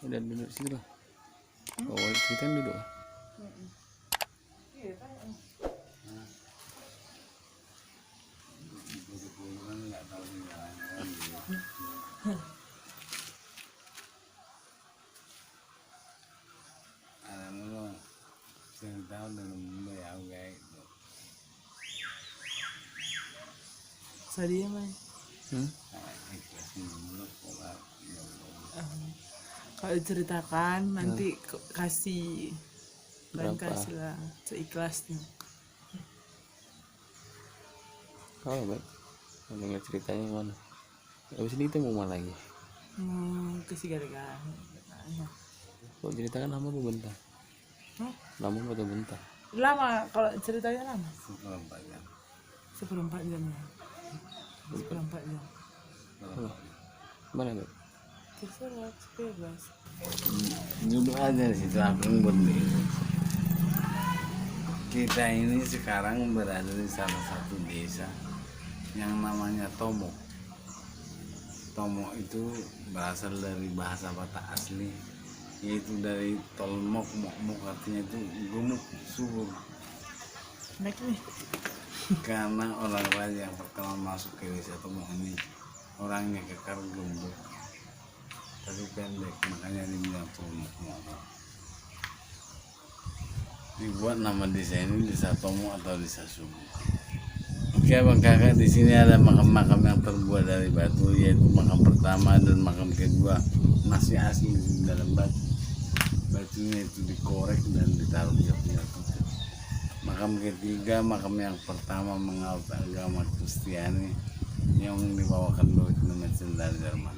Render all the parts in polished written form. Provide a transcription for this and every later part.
Udah duduk situ lah. Oh, kita kan duduk. Sadie mah. Kalau diceritakan nanti kasih dan Berapa? kasih lah seikhlasnya. Oh, baik. Dengar ceritanya mana? Habis ini kita mau mana lagi? Ke Sigaregan. Kok ceritakan lama apa bentar? Hah? Lama atau bentar? Lama, kalau ceritanya lama. Seperempat jam ya. Seperempat jam. Oh. Mana baik? Terserah, bebas. Duduk aja di situ Agung berdiri. Kita ini sekarang berada di salah satu desa yang namanya Tomo. Tomo itu berasal dari bahasa Batak asli, yaitu dari tolmok, mok artinya itu gemuk, subur. Naik nih. Karena orang raja yang pertama masuk ke desa Tomo ini orangnya kekar gemuk, tapi pendek, makanya dibilang tolmok. Dibuat nama desa ini Desa Tomo atau Desa Sumur. Oke abang kakak, di sini ada makam-makam yang terbuat dari batu, yaitu makam pertama dan makam kedua masih asli di dalam batu. Batunya itu dikorek dan ditaruh di punya tutup. Makam ketiga, makam yang pertama mengaut agama Kristiani yang dibawakan dokumenter dari Jerman.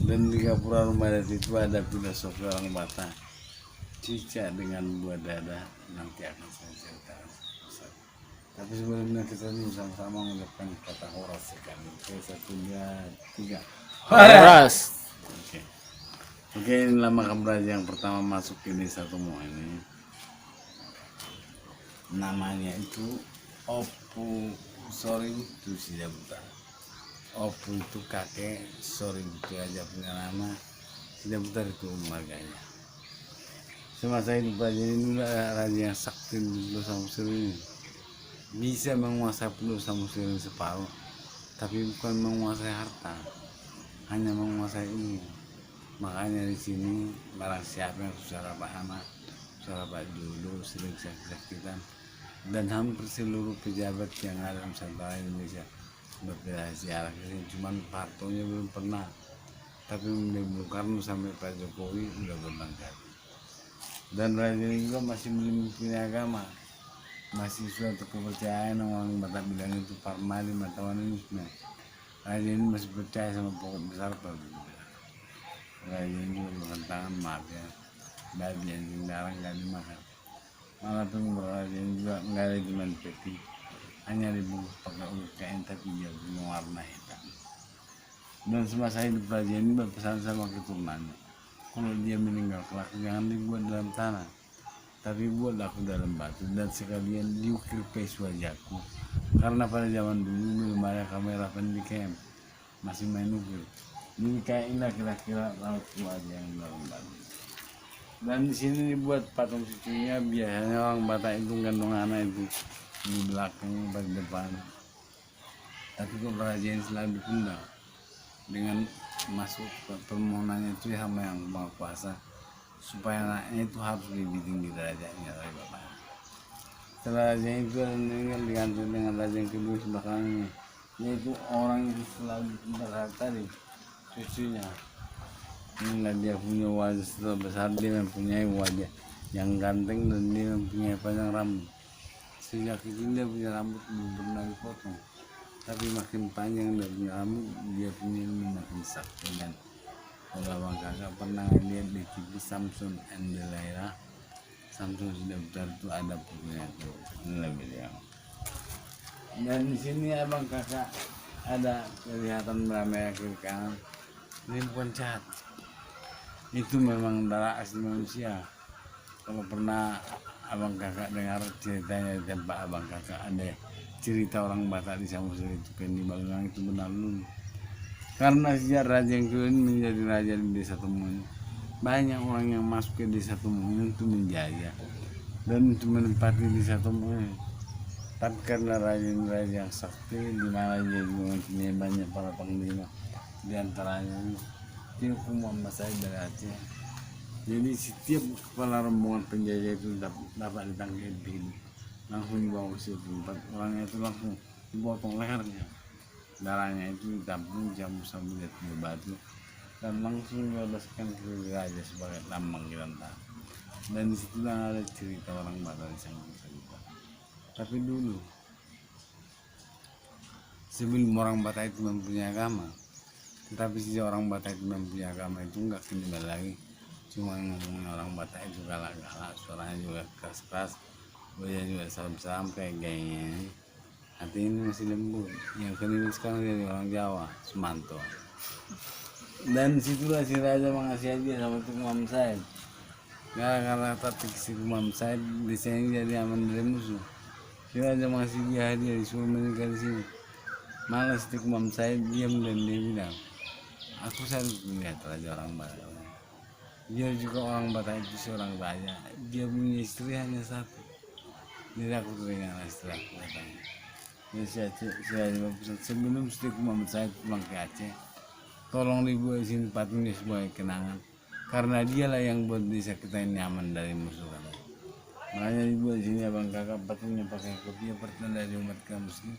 Dan di Gapura Rumah Adat itu ada filosofi orang Batak, cicak dengan buah dada, nanti akan saya ceritakan. Tapi sebelumnya kita ini sama-sama mengucapkan kata horas sekali. Oke, 1, 2, 3. Horas. Oke, inilah makam raja yang pertama masuk ke desa Tomo ini. Namanya itu Opu Soring Tusidabuta. Opu itu kakek, Soring itu aja punya nama, Sidabuta itu marganya. Semasa hidup raja ini raja yang sakti di Pulau Samosir ini. Bisa menguasai Pulau Samosir ini separuh, tapi bukan menguasai harta, hanya menguasai ilmu. Makanya di sini barang siapa yang susah rapat anak, susah rapat dulu, sering sakit-sakitan, dan hampir seluruh pejabat yang ada di Nusantara Indonesia berpindah ziarah ke sini. Cuman Pak Hartonya belum pernah, tapi mulai Bung Karno sampai Pak Jokowi udah berulang kali. Dan raja ini juga masih belum punya agama, masih suatu kepercayaan orang Batak bilang itu parmali matawanisme. Raja ini masih percaya sama pokok besar Pak. Raja ini bertentangan, maaf ya, babi yang dilarang nggak dimakan. Malah pengumpul raja ini juga nggak ada cuma peti, hanya dibungkus pakai ulut kain tapi dia punya warna hitam. Dan semasa hidup raja ini berpesan sama keturunannya, kalau dia meninggal kelak jangan dibuat dalam tanah, tapi buat aku dalam batu dan sekalian diukir face wajahku. Karena pada zaman dulu belum ada kamera pendidikan, masih main ukir. Dinikahilah kira-kira laut wajah yang dalam batu. Dan di sini dibuat patung cucunya. Biasanya orang Batak itu gantung anak itu di belakang di depan. Tapi kalau raja ini selalu ditunda dengan masuk permohonannya itu sama yang Maha Kuasa, supaya anaknya itu harus lebih tinggi derajatnya dari bapaknya. Setelah raja itu meninggal digantung dengan raja yang kedua sebelakangnya, yaitu orang yang selalu berharta tadi, cucunya. Inilah dia punya wajah setelah besar, dia mempunyai wajah yang ganteng dan dia mempunyai panjang rambut. Sejak kecil dia punya rambut belum pernah dipotong, tapi makin panjang dia punya rambut, dia punya ilmu makin sakti. Dan kalau abang kakak pernah lihat di TV Samson and Delilah, Samson sudah besar itu ada punya itu, inilah beliau. Dan di sini abang kakak ada kelihatan beramai kiri kanan, ini bukan cat, itu memang darah asli manusia. Kalau pernah abang kakak dengar ceritanya di tempat abang kakak, ada cerita orang Batak di Samosir itu Pendi Balulang, itu benar dulu. Karena sejak raja yang kedua ini menjadi raja di desa Tomo ini, banyak orang yang masuk ke desa Tomohon itu menjaya dan untuk menempati desa Tomohon. Tapi karena raja yang sakti di mana dia juga mempunyai banyak para panglima, di antaranya Tengku Muhammad Said dari Aceh. Jadi setiap kepala rombongan penjajah itu dapat ditangkap hidup, langsung dibawa ke suatu tempat. Orangnya itu langsung dipotong lehernya, darahnya itu ditampung jamu sambil di batu dan langsung dioleskan ke raja sebagai lambang Kiranta. Dan disitulah ada cerita orang Batak di sana. Tapi dulu sebelum orang Batak itu mempunyai agama, tetapi sejak orang Batak itu mempunyai agama itu enggak kenal lagi, cuma ngomongin orang Batak itu galak-galak, suaranya juga keras-keras, wajah juga salam-salam kayak gayanya ini. Hati ini masih lembut. Yang kenal sekarang dari orang Jawa, Sumanto. Dan situlah si raja mengasih hadiah sama Tengku Muhammad Said. Gara-gara taktik si Muhammad Said di sini jadi aman dari musuh. Si raja mengasih dia hadiah, disuruh menikah di sini. Malah si Tengku Muhammad Said diam dan dia bilang, aku selalu melihat raja orang Batak. Dia juga orang Batak itu seorang raja. Dia punya istri hanya satu. Jadi aku teringat istri aku katanya. Jadi si raja berpesan, sebelum si Tengku Muhammad Said pulang ke Aceh, tolong dibuat di sini patungnya sebagai kenangan. Karena dialah yang buat desa kita ini aman dari musuh katanya. Makanya dibuat di sini abang kakak patungnya pakai kopiah pertanda dari umat kaum muslim.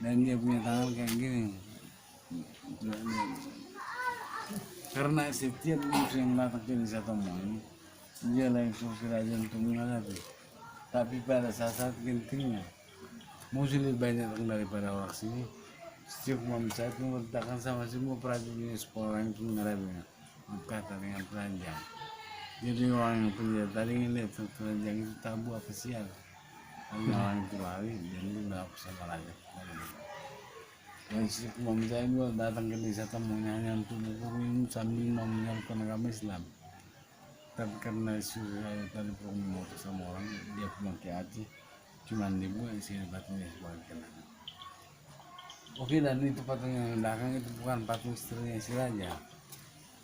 Dan dia punya tangan kayak gini. Karena setiap musuh yang datang ke desa Tomohon, dialah yang suruh si raja untuk menghadapi. Tapi pada saat-saat gentingnya, musuh lebih banyak daripada orang sini. Setiap Muhammad Said memerintahkan sama semua prajuritnya supaya orang itu menghadapinya. Berkata dengan telanjang. Jadi orang yang penjahat tadi ngeliat telanjang itu tabu apa sial. Lalu orang itu lari dan dia berlaku sama raja. Dan si Muhammad Said datang ke desa Tomohon hanya untuk berkurung sambil mau menyalurkan agama Islam. Tapi karena sudah tadi mau sama orang, dia pulang ke Aceh, cuman dibuat di sini patungnya sebagai kenangan. Oke, dan itu patung yang di belakang itu bukan patung istrinya si raja.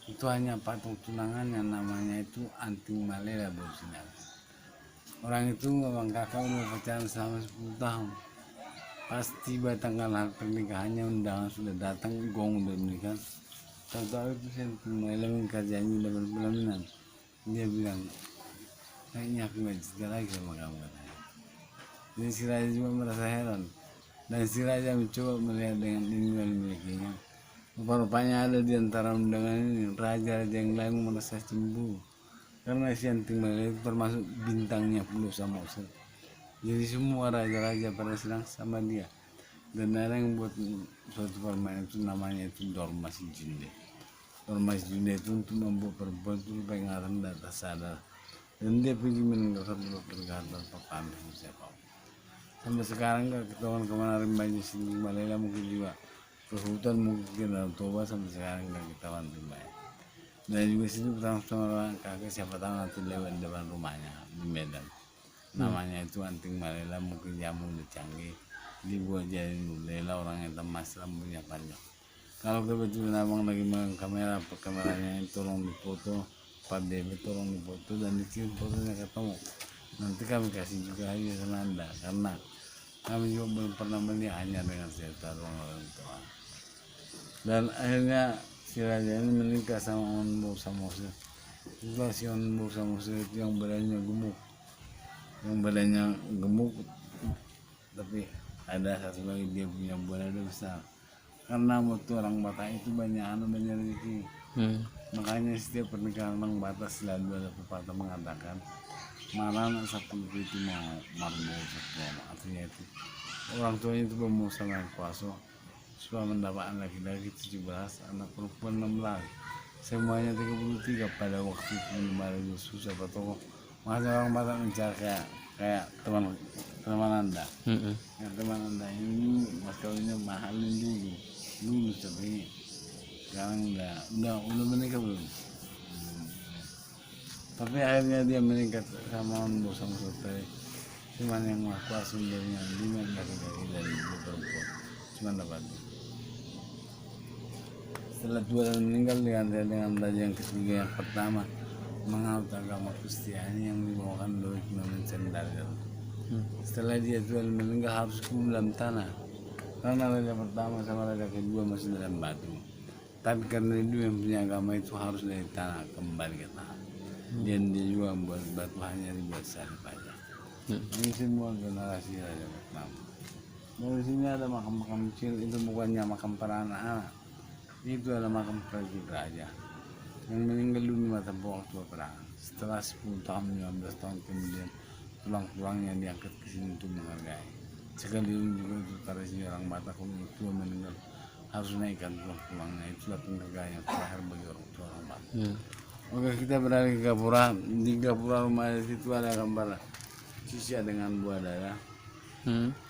Itu hanya patung tunangan yang namanya itu Anting Malela Borsinar. Orang itu abang kakak udah pacaran selama 10 tahun. Pas tiba tanggal hari pernikahannya, undangan sudah datang, gong udah menikah. Tahu-tahu itu si Anting Malela minta janji dapat pelaminan. Dia bilang, kayaknya aku gak cerita lagi sama kamu katanya. Jadi si raja juga merasa heran. Dan si raja mencoba melihat dengan ini yang dimilikinya. Rupanya ada di antara undangan ini raja-raja yang lain merasa cemburu karena si Anting Malela itu termasuk bintangnya puluh sama Samosir. Jadi semua raja-raja pada senang sama dia. Dan ada yang buat suatu permainan itu namanya itu Dormas Junde. Dormas Junde itu untuk membuat perempuan itu peringatan di atas sadar. Dan dia pergi meninggalkan pernikahan tanpa pamit sama siapa. Sampai sekarang gak ketahuan kemana rimbanya si Anting Malela, mungkin juga ke hutan, mungkin dalam Toba, sampai sekarang gak ketahuan rimbanya. Dan juga situ pertama kakek siapa tahu nanti lewat depan rumahnya di Medan. Namanya itu Anting Malela, mungkin jamu udah canggih. Dibuat jadi Lela, orang yang emas, rambutnya panjang. Kalau kebetulan abang lagi megang kamera, kameranya tolong dipoto, Pak Dewi tolong dipoto dan dikirim fotonya ke Tomo. Nanti kami kasih juga hadiah sama Anda, karena kami juga belum pernah melihat hanya dengan cerita orang tua. Dan akhirnya si raja ini menikah sama Onbo Samosir. Itulah si Onbo Samosir itu yang badannya gemuk, tapi ada satu lagi dia punya badan besar. Karena waktu orang Batak itu banyak rezeki. Makanya setiap pernikahan orang Batak selalu ada pepatah mengatakan marana satu itu mau marbo satu. Artinya itu orang tuanya itu mau sama yang kuasa supaya mendapat anak laki-laki 17, anak perempuan 16, semuanya 33. Pada waktu itu kembali Yesus apa tokoh, masa orang Batak mencari kayak teman Anda. Ya, teman Anda ini mas kawinnya mahalin dulu tapi sekarang udah menikah belum? Tapi akhirnya dia menikah sama Onbo sama Sultan. Cuman yang kuasa dari 5 laki-laki dan 2 perempuan, cuman dapat. Setelah 2 tahun meninggal dengan raja yang ketiga, yang pertama menganut agama Kristiani yang dibawakan oleh Imam Sendal. Setelah dia jual meninggal harus kubur dalam tanah, karena raja pertama sama raja kedua masih dalam batu. Tapi karena itu yang punya agama itu harus dari tanah kembali ke tanah. Dan dia juga buat batu hanya dibuat salib aja. Ini semua generasi raja pertama. Dari sini ada makam-makam kecil, itu bukannya makam para anak-anak, itu adalah makam prajurit raja yang meninggal dunia tanpa waktu perang. Setelah 10 tahun, 15 tahun kemudian, tulang-tulangnya diangkat ke sini untuk menghargai. Sekali juga itu tradisi orang Batak, kalau tua meninggal harus naikkan tulang-tulangnya. Itulah penghargaan yang terakhir bagi orang tua orang Batak. Oke, kita beralih ke Gapura. Di Gapura rumah itu ada gambar Cica dengan buah dada.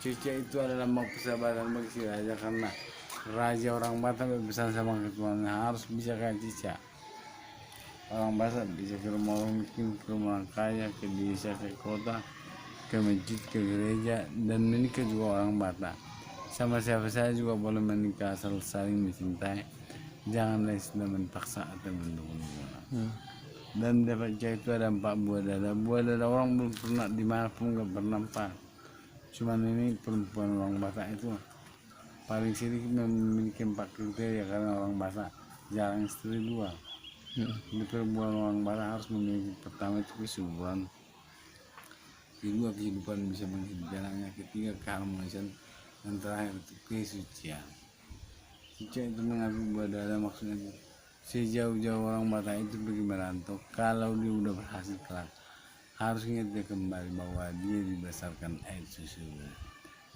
Cica itu adalah mau persahabatan bagi si raja, karena raja orang Batak berpesan sama ketuanya harus bisa kayak Cica. Orang Batak bisa ke rumah orang miskin, ke rumah orang kaya, ke desa, ke kota, ke masjid, ke gereja, dan menikah juga orang Batak. Sama siapa saja juga boleh menikah asal saling mencintai. Janganlah istilah paksa atau mendukung. Dan dapat itu ada 4 buah dada. Buah dada orang belum pernah dimanapun nggak pernah 4. Cuman ini perempuan orang Batak itu paling sedikit memiliki 4 kriteria, karena orang Batak jarang istri 2. Di perempuan orang Batak harus memiliki pertama itu kesuburan, kedua kehidupan bisa menghidupi anaknya, ketiga keharmonisan, dan terakhir itu kesucian. Cica itu mengambil buah dada, maksudnya sejauh-jauh orang Batak itu pergi merantau, kalau dia udah berhasil kelak harus ingat dia kembali bahwa dia dibesarkan air susu.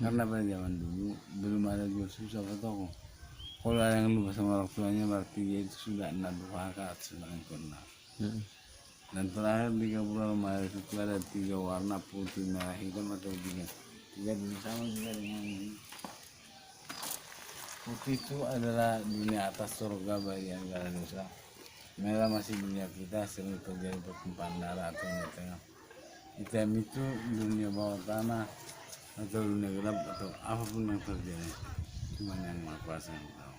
Karena pada zaman dulu belum ada jual susu apa toko. Kalau ada yang lupa sama orang tuanya berarti dia itu sudah anak durhaka atau sempurna. Dan terakhir di Gapura rumah itu ada 3 warna, putih, merah, hitam, atau 3 sama juga dengan ini. Putih itu adalah dunia atas surga bagi yang gak ada dosa. Merah masih dunia kita, sering terjadi pertumpahan darah atau dunia tengah. Hitam itu dunia bawah tanah atau dunia gelap atau apapun yang terjadi. Cuman yang Maha Kuasa yang tahu.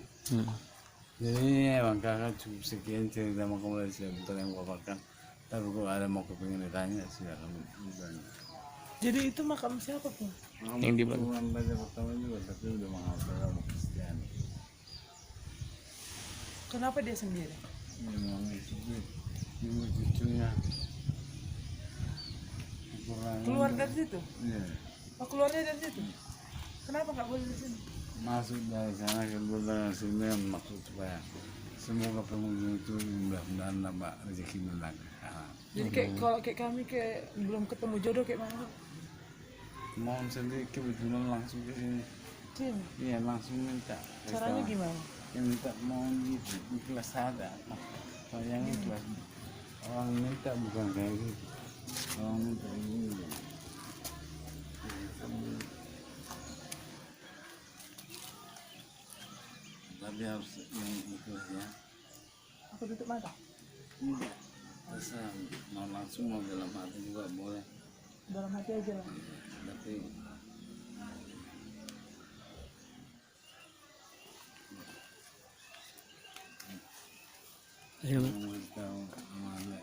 Jadi emang kakak cukup sekian cerita makam dari Silabutar yang bawakan. Tapi kalau ada mau kepingin ditanya silakan ditanya. Jadi itu makam siapa pun? Yang di belakang. Raja pertama juga, tapi udah menghafal agama Kristiani. Kenapa dia sendiri? Memang itu ibu cucunya Keluar dari situ? Iya, Oh, keluarnya dari situ? Kenapa nggak boleh di sini? masuk dari sana keluar dari sini maksud supaya semoga pengunjung itu mudah-mudahan dapat rezeki berkah. Jadi kayak kalau kayak kami kayak belum ketemu jodoh kayak mana? Mohon sendiri kebetulan langsung ke sini. Sini. Iya, langsung minta. Caranya gimana? Yang minta mohon gitu, ikhlas ada. Kalau yang ikhlas orang minta bukan kayak gitu. Orang minta ini. Tapi harus yang ikhlas ya. Aku tutup mata. Tidak. Bisa mau langsung mau dalam hati juga boleh. Dalam hati aja lah. Tapi Ayo, mau tahu mana